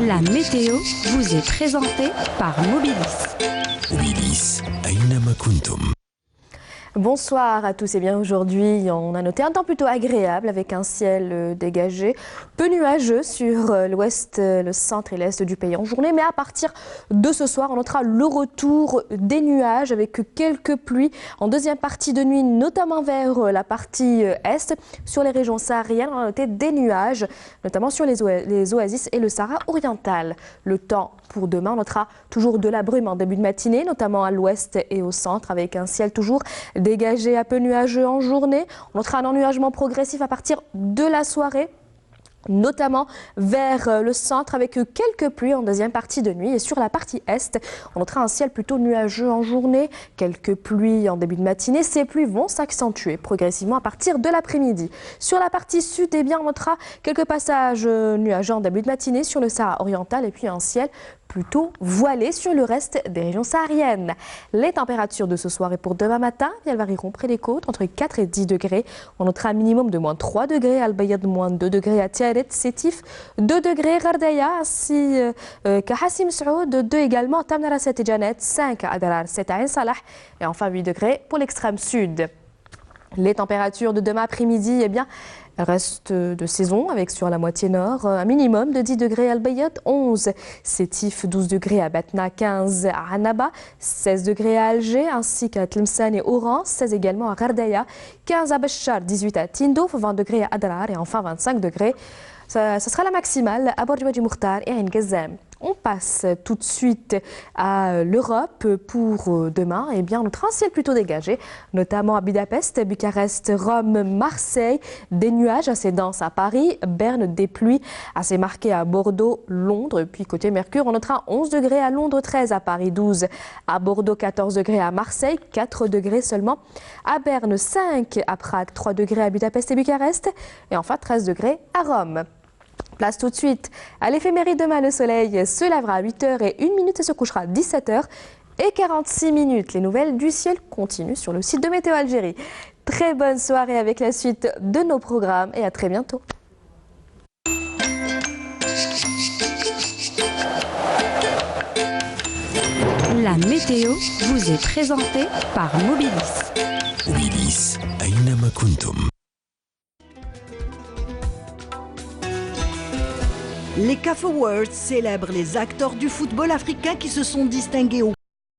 La météo vous est présentée par Mobilis. Mobilis, أينما كنتم. Bonsoir à tous et bien aujourd'hui on a noté un temps plutôt agréable avec un ciel dégagé, peu nuageux sur l'ouest, le centre et l'est du pays en journée, mais à partir de ce soir on notera le retour des nuages avec quelques pluies en deuxième partie de nuit, notamment vers la partie est. Sur les régions sahariennes on a noté des nuages, notamment sur les oasis et le Sahara oriental. Le temps pour demain, on notera toujours de la brume en début de matinée, notamment à l'ouest et au centre, avec un ciel toujours dégagé à peu nuageux en journée. On notera un ennuagement progressif à partir de la soirée, notamment vers le centre avec quelques pluies en deuxième partie de nuit. Et sur la partie est, on notera un ciel plutôt nuageux en journée, quelques pluies en début de matinée. Ces pluies vont s'accentuer progressivement à partir de l'après-midi. Sur la partie sud, eh bien, on notera quelques passages nuageux en début de matinée sur le Sahara oriental et puis un ciel plutôt voilé sur le reste des régions sahariennes. Les températures de ce soir et pour demain matin, elles varieront près des côtes entre 4 et 10 degrés. On notera un minimum de moins 3 degrés à Al-Bayad, moins 2 degrés à Tiaret, Sétif, 2 degrés Gardaya, ainsi qu'à Hassim Saoud, 2 également à Tamnara 7 et Janet, 5 à Adarar, 7 à Ain Salah et enfin 8 degrés pour l'extrême sud. Les températures de demain après-midi, eh bien, elles restent de saison avec sur la moitié nord un minimum de 10 degrés à Al-Bayad, 11 Sétif, 12 degrés à Batna, 15 à Annaba, 16 degrés à Alger ainsi qu'à Tlemcen et Oran, 16 également à Gardaya, 15 à Béchar, 18 à Tindouf, 20 degrés à Adrar et enfin 25 degrés. Ça sera la maximale à Bourg-Wadi Mokhtar et à N'Gazzam. On passe tout de suite à l'Europe pour demain. Eh bien, notre un ciel plutôt dégagé, notamment à Budapest, Bucarest, Rome, Marseille. Des nuages assez denses à Paris, Berne, des pluies assez marquées à Bordeaux, Londres. Puis côté Mercure, on notera 11 degrés à Londres, 13 à Paris, 12 à Bordeaux, 14 degrés à Marseille, 4 degrés seulement à Berne, 5 à Prague, 3 degrés à Budapest et Bucarest. Et enfin 13 degrés à Rome. Place tout de suite à l'éphéméride. Demain, le soleil se lèvera à 8h01 et se couchera à 17h46. Les nouvelles du ciel continuent sur le site de Météo Algérie. Très bonne soirée avec la suite de nos programmes et à très bientôt. La météo vous est présentée par Mobilis. Mobilis, أينما كنتم. Les CAF Awards célèbrent les acteurs du football africain qui se sont distingués au